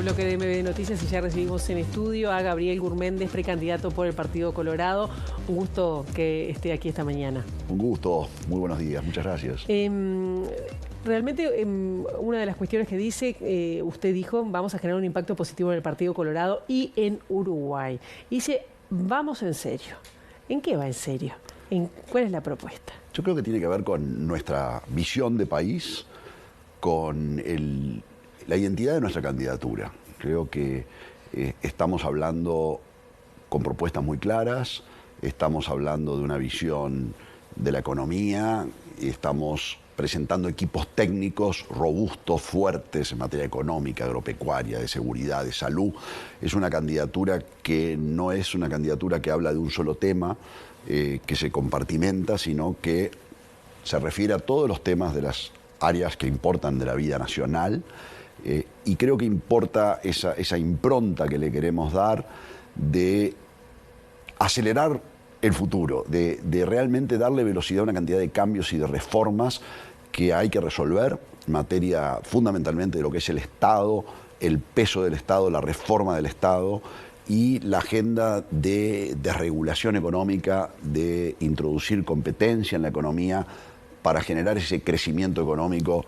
bloque de MB Noticias y ya recibimos en estudio a Gabriel Gurméndez, precandidato por el Partido Colorado. Un gusto que esté aquí esta mañana. Un gusto, muy buenos días, muchas gracias. Realmente, una de las cuestiones que dice, usted dijo, vamos a generar un impacto positivo en el Partido Colorado y en Uruguay. Dice, vamos en serio. ¿En qué va en serio? ¿Cuál es la propuesta? Yo creo que tiene que ver con nuestra visión de país, con la identidad de nuestra candidatura. Creo que estamos hablando con propuestas muy claras, estamos hablando de una visión de la economía, estamos presentando equipos técnicos robustos, fuertes en materia económica, agropecuaria, de seguridad, de salud. Es una candidatura que no es una candidatura que habla de un solo tema, que se compartimenta, sino que se refiere a todos los temas de las áreas que importan de la vida nacional, y creo que importa esa impronta que le queremos dar de acelerar el futuro, de realmente darle velocidad a una cantidad de cambios y de reformas que hay que resolver en materia fundamentalmente de lo que es el Estado, el peso del Estado, la reforma del Estado y la agenda de desregulación económica, de introducir competencia en la economía para generar ese crecimiento económico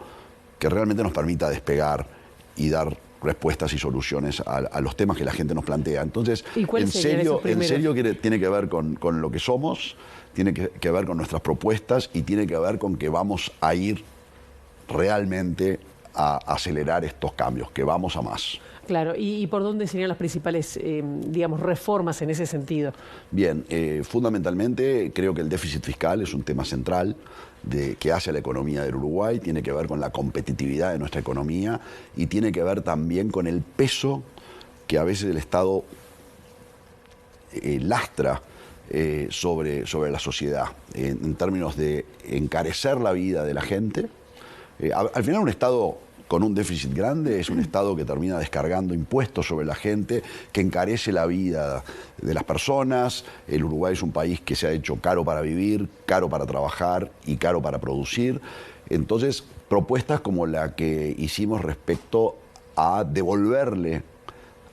que realmente nos permita despegar y dar respuestas y soluciones a los temas que la gente nos plantea. Entonces, en serio tiene que ver con lo que somos, tiene que ver con nuestras propuestas y tiene que ver con que vamos a ir realmente a acelerar estos cambios, que vamos a más. Claro, ¿y por dónde serían las principales, digamos, reformas en ese sentido? Bien, fundamentalmente creo que el déficit fiscal es un tema central que hace a la economía del Uruguay, tiene que ver con la competitividad de nuestra economía y tiene que ver también con el peso que a veces el Estado lastra sobre la sociedad, en términos de encarecer la vida de la gente. Al final un Estado con un déficit grande es un Estado que termina descargando impuestos sobre la gente, que encarece la vida de las personas. El Uruguay es un país que se ha hecho caro para vivir, caro para trabajar y caro para producir. Entonces, propuestas como la que hicimos respecto a devolverle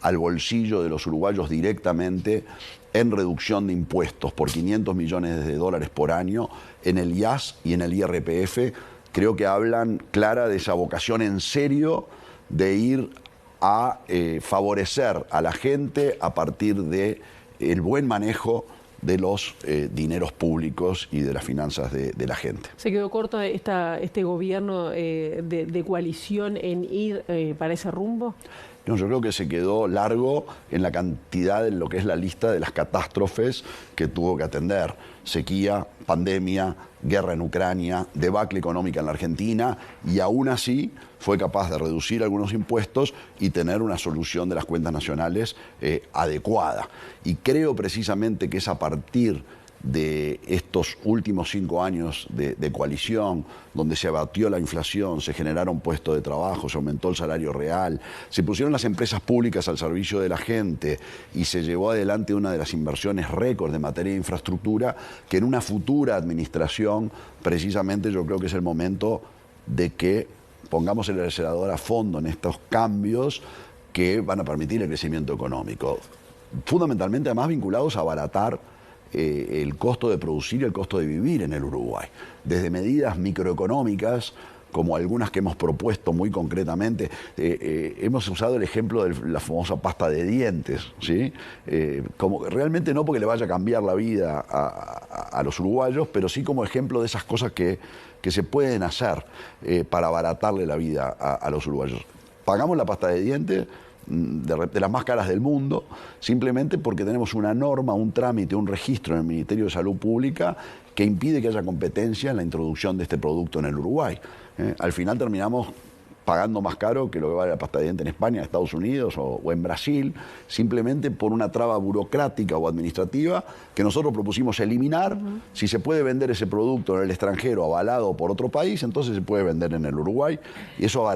al bolsillo de los uruguayos directamente en reducción de impuestos por 500 millones de dólares por año en el IAS y en el IRPF, creo que hablan clara de esa vocación en serio de ir a favorecer a la gente a partir del buen manejo de los dineros públicos y de las finanzas de la gente. ¿Se quedó corto este gobierno de coalición en ir para ese rumbo? No, yo creo que se quedó largo en la cantidad de lo que es la lista de las catástrofes que tuvo que atender. Sequía, pandemia, guerra en Ucrania, debacle económica en la Argentina, y aún así fue capaz de reducir algunos impuestos y tener una solución de las cuentas nacionales adecuada. Y creo precisamente que es a partir de estos últimos 5 años de coalición, donde se abatió la inflación, se generaron puestos de trabajo, se aumentó el salario real, se pusieron las empresas públicas al servicio de la gente y se llevó adelante una de las inversiones récord de materia de infraestructura, que en una futura administración, precisamente yo creo que es el momento de que pongamos el acelerador a fondo en estos cambios que van a permitir el crecimiento económico. Fundamentalmente, además, vinculados a abaratar el costo de producir y el costo de vivir en el Uruguay. Desde medidas microeconómicas, como algunas que hemos propuesto muy concretamente. Hemos usado el ejemplo de la famosa pasta de dientes, ¿sí? Como realmente no porque le vaya a cambiar la vida a los uruguayos, pero sí como ejemplo de esas cosas que se pueden hacer para abaratarle la vida a los uruguayos. Pagamos la pasta de dientes de las más caras del mundo, simplemente porque tenemos una norma, un trámite, un registro en el Ministerio de Salud Pública que impide que haya competencia en la introducción de este producto en el Uruguay. Al final terminamos pagando más caro que lo que vale la pasta de diente en España, en Estados Unidos o en Brasil, simplemente por una traba burocrática o administrativa que nosotros propusimos eliminar. Si se puede vender ese producto en el extranjero avalado por otro país, entonces se puede vender en el Uruguay. Y eso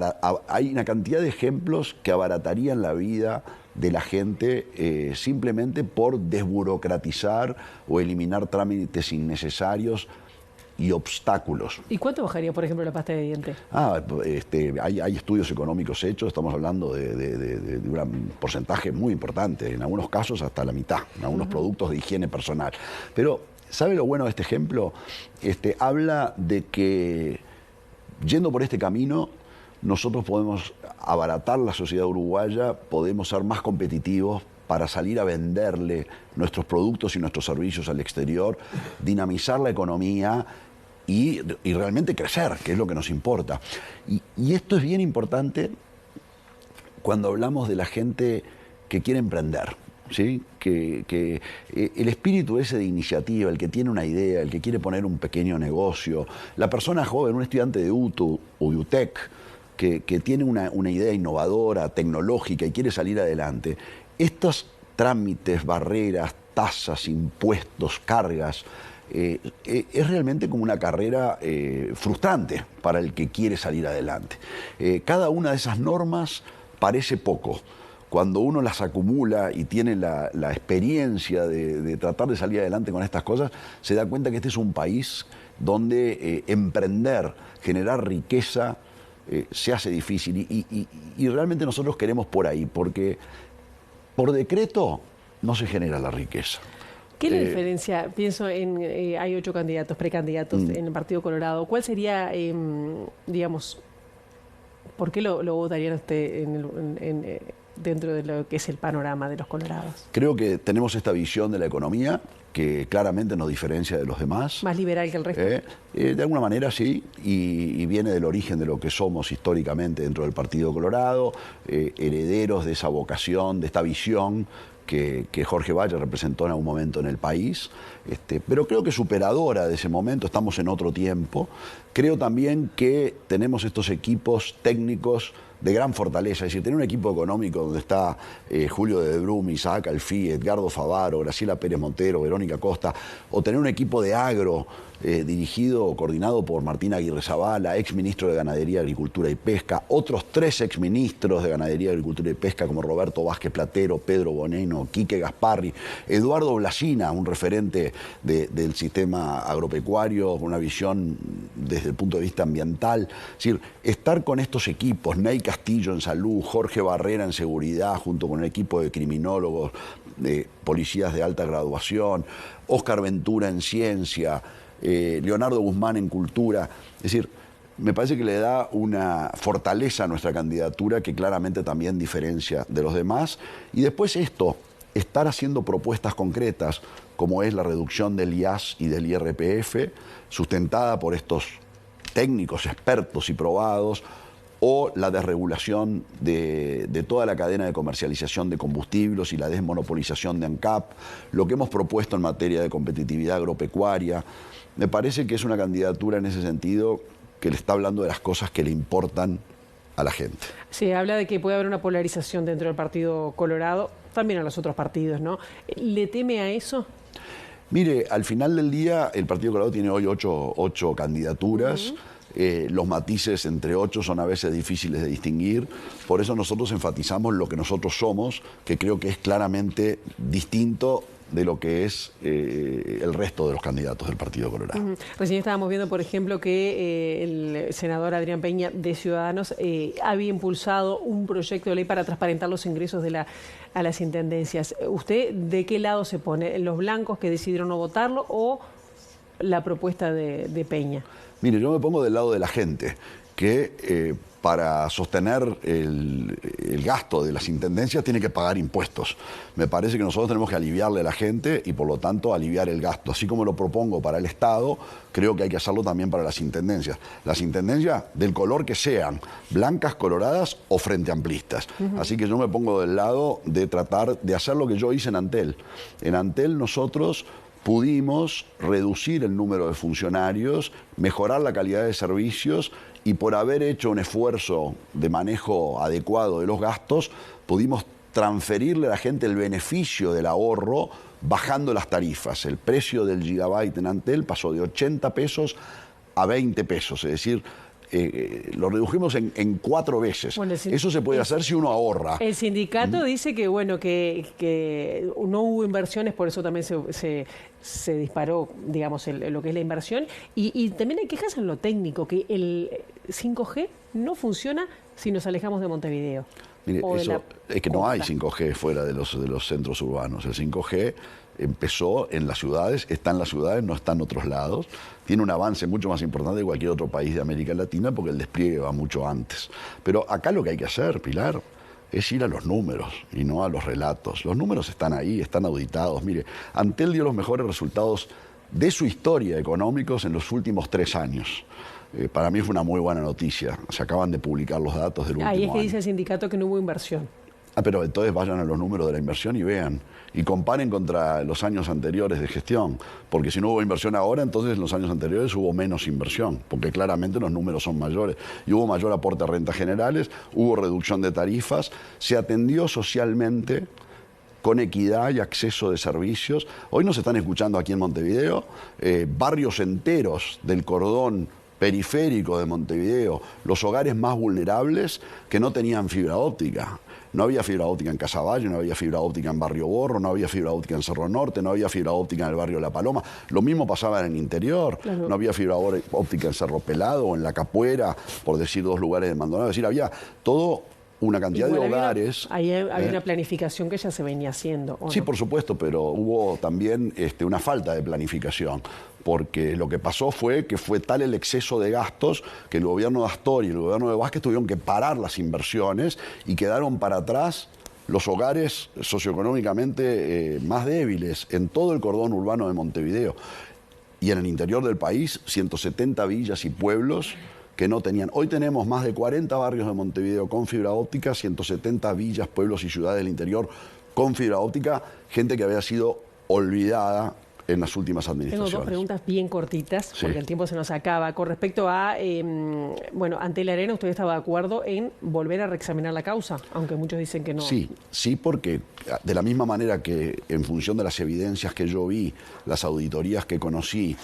hay una cantidad de ejemplos que abaratarían la vida de la gente simplemente por desburocratizar o eliminar trámites innecesarios y obstáculos. ¿Y cuánto bajaría, por ejemplo, la pasta de dientes? Hay estudios económicos hechos, estamos hablando de un porcentaje muy importante, en algunos casos hasta la mitad, en algunos productos de higiene personal. Pero, ¿sabe lo bueno de este ejemplo? Habla de que, yendo por este camino, nosotros podemos abaratar la sociedad uruguaya, podemos ser más competitivos para salir a venderle nuestros productos y nuestros servicios al exterior, dinamizar la economía y realmente crecer, que es lo que nos importa. Y esto es bien importante cuando hablamos de la gente que quiere emprender, ¿sí? Que el espíritu ese de iniciativa, el que tiene una idea, el que quiere poner un pequeño negocio, la persona joven, un estudiante de UTU o UTEC, que tiene una idea innovadora, tecnológica y quiere salir adelante, estos trámites, barreras, tasas, impuestos, cargas, es realmente como una carrera frustrante para el que quiere salir adelante. Cada una de esas normas parece poco. Cuando uno las acumula y tiene la experiencia de tratar de salir adelante con estas cosas, se da cuenta que este es un país donde emprender, generar riqueza, se hace difícil. Y realmente nosotros queremos por ahí, porque por decreto no se genera la riqueza. ¿Qué es la diferencia? Pienso en, hay 8 candidatos, precandidatos en el Partido Colorado. ¿Cuál sería, digamos, por qué lo votarían usted dentro de lo que es el panorama de los colorados? Creo que tenemos esta visión de la economía que claramente nos diferencia de los demás. ¿Más liberal que el resto? De alguna manera sí, y viene del origen de lo que somos históricamente dentro del Partido Colorado, herederos de esa vocación, de esta visión que Jorge Valle representó en algún momento en el país, pero creo que superadora de ese momento, estamos en otro tiempo. Creo también que tenemos estos equipos técnicos de gran fortaleza, es decir, tener un equipo económico donde está Julio de Brum, Isaac Alfí, Edgardo Favaro, Graciela Pérez Montero, Verónica Costa, o tener un equipo de agro dirigido o coordinado por Martín Aguirre Zavala, exministro de Ganadería, Agricultura y Pesca, otros 3 exministros de Ganadería, Agricultura y Pesca como Roberto Vázquez Platero, Pedro Boneno, Quique Gasparri, Eduardo Blasina, un referente del sistema agropecuario, con una visión desde el punto de vista ambiental. Es decir, estar con estos equipos, Ney Castillo en salud, Jorge Barrera en seguridad, junto con el equipo de criminólogos, de policías de alta graduación, Óscar Ventura en ciencia, Leonardo Guzmán en cultura. Es decir, me parece que le da una fortaleza a nuestra candidatura que claramente también diferencia de los demás. Y después esto, estar haciendo propuestas concretas, como es la reducción del IAS y del IRPF, sustentada por estos técnicos, expertos y probados, o la desregulación de toda la cadena de comercialización de combustibles y la desmonopolización de ANCAP, lo que hemos propuesto en materia de competitividad agropecuaria. Me parece que es una candidatura en ese sentido que le está hablando de las cosas que le importan a la gente. Se habla de que puede haber una polarización dentro del Partido Colorado, también a los otros partidos, ¿no? ¿Le teme a eso? Mire, al final del día el Partido Colorado tiene hoy 8 candidaturas. Los matices entre 8 son a veces difíciles de distinguir, por eso nosotros enfatizamos lo que nosotros somos, que creo que es claramente distinto de lo que es el resto de los candidatos del Partido Colorado. Recién estábamos viendo, por ejemplo, que el senador Adrián Peña de Ciudadanos había impulsado un proyecto de ley para transparentar los ingresos a las intendencias. ¿Usted de qué lado se pone? ¿Los blancos que decidieron no votarlo o la propuesta de Peña? Mire, yo me pongo del lado de la gente, que para sostener el gasto de las intendencias tiene que pagar impuestos. Me parece que nosotros tenemos que aliviarle a la gente y por lo tanto aliviar el gasto. Así como lo propongo para el Estado, creo que hay que hacerlo también para las intendencias. Las intendencias del color que sean, blancas, coloradas o frente amplistas. Así que yo me pongo del lado de tratar de hacer lo que yo hice en Antel. En Antel nosotros pudimos reducir el número de funcionarios, mejorar la calidad de servicios y por haber hecho un esfuerzo de manejo adecuado de los gastos, pudimos transferirle a la gente el beneficio del ahorro bajando las tarifas. El precio del gigabyte en Antel pasó de 80 pesos a 20 pesos, es decir, lo redujimos en 4 veces. Bueno, eso se puede hacer si uno ahorra. El sindicato dice que, bueno, que no hubo inversiones, por eso también se disparó, digamos, lo que es la inversión. Y también hay quejas en lo técnico, que el 5G no funciona si nos alejamos de Montevideo. Mire, es que no hay 5G fuera de los centros urbanos. El 5G empezó en las ciudades, está en las ciudades, no está en otros lados. Tiene un avance mucho más importante que cualquier otro país de América Latina porque el despliegue va mucho antes. Pero acá lo que hay que hacer, Pilar, es ir a los números y no a los relatos. Los números están ahí, están auditados. Mire, Antel dio los mejores resultados de su historia económicos en los últimos 3 años. Para mí fue una muy buena noticia. Se acaban de publicar los datos del último año. Ahí es que dice el sindicato que no hubo inversión. Pero entonces vayan a los números de la inversión y vean. Y comparen contra los años anteriores de gestión. Porque si no hubo inversión ahora, entonces en los años anteriores hubo menos inversión. Porque claramente los números son mayores. Y hubo mayor aporte a rentas generales, hubo reducción de tarifas, se atendió socialmente con equidad y acceso de servicios. Hoy nos están escuchando aquí en Montevideo, barrios enteros del cordón periférico de Montevideo, los hogares más vulnerables que no tenían fibra óptica. No había fibra óptica en Casaballe, no había fibra óptica en Barrio Borro, no había fibra óptica en Cerro Norte, no había fibra óptica en el barrio La Paloma. Lo mismo pasaba en el interior. Claro. No había fibra óptica en Cerro Pelado o en La Capuera, por decir 2 lugares de Maldonado. Es decir, había todo una cantidad de hogares. Ahí había una planificación que ya se venía haciendo. Sí, no? Por supuesto, pero hubo también una falta de planificación. Porque lo que pasó fue que fue tal el exceso de gastos que el gobierno de Astor y el gobierno de Vázquez tuvieron que parar las inversiones y quedaron para atrás los hogares socioeconómicamente más débiles en todo el cordón urbano de Montevideo. Y en el interior del país, 170 villas y pueblos que no tenían. Hoy tenemos más de 40 barrios de Montevideo con fibra óptica, 170 villas, pueblos y ciudades del interior con fibra óptica, gente que había sido olvidada en las últimas administraciones. Tengo 2 preguntas bien cortitas, porque el tiempo se nos acaba. Con respecto a, bueno, ante la arena, ¿usted estaba de acuerdo en volver a reexaminar la causa? Aunque muchos dicen que no. Sí, porque de la misma manera que en función de las evidencias que yo vi, las auditorías que conocí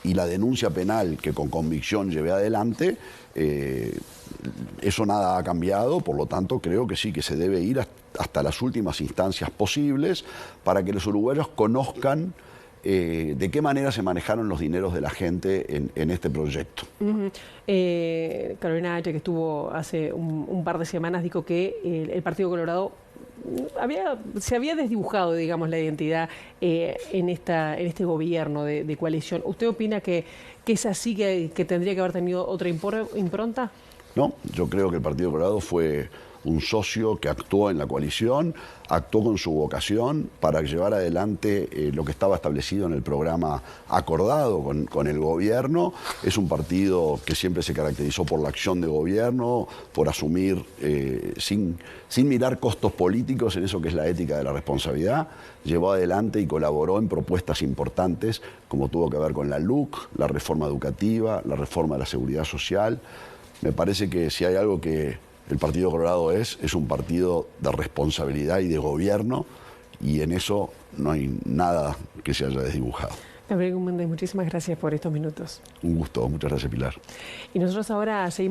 y la denuncia penal que con convicción llevé adelante, eso nada ha cambiado, por lo tanto creo que sí, que se debe ir hasta las últimas instancias posibles para que los uruguayos conozcan de qué manera se manejaron los dineros de la gente en este proyecto. Carolina H., que estuvo hace un par de semanas, dijo que el Partido Colorado se había desdibujado, digamos, la identidad en este gobierno de coalición. ¿Usted opina que es así, que tendría que haber tenido otra impronta? No, yo creo que el Partido Colorado fue un socio que actuó en la coalición, actuó con su vocación para llevar adelante lo que estaba establecido en el programa acordado con el gobierno. Es un partido que siempre se caracterizó por la acción de gobierno, por asumir sin mirar costos políticos en eso que es la ética de la responsabilidad. Llevó adelante y colaboró en propuestas importantes como tuvo que ver con la LUC, la reforma educativa, la reforma de la seguridad social. Me parece que si hay algo que el Partido Colorado es un partido de responsabilidad y de gobierno, y en eso no hay nada que se haya desdibujado. Gabriel Gúmendez, muchísimas gracias por estos minutos. Un gusto, muchas gracias, Pilar. Y nosotros ahora seguimos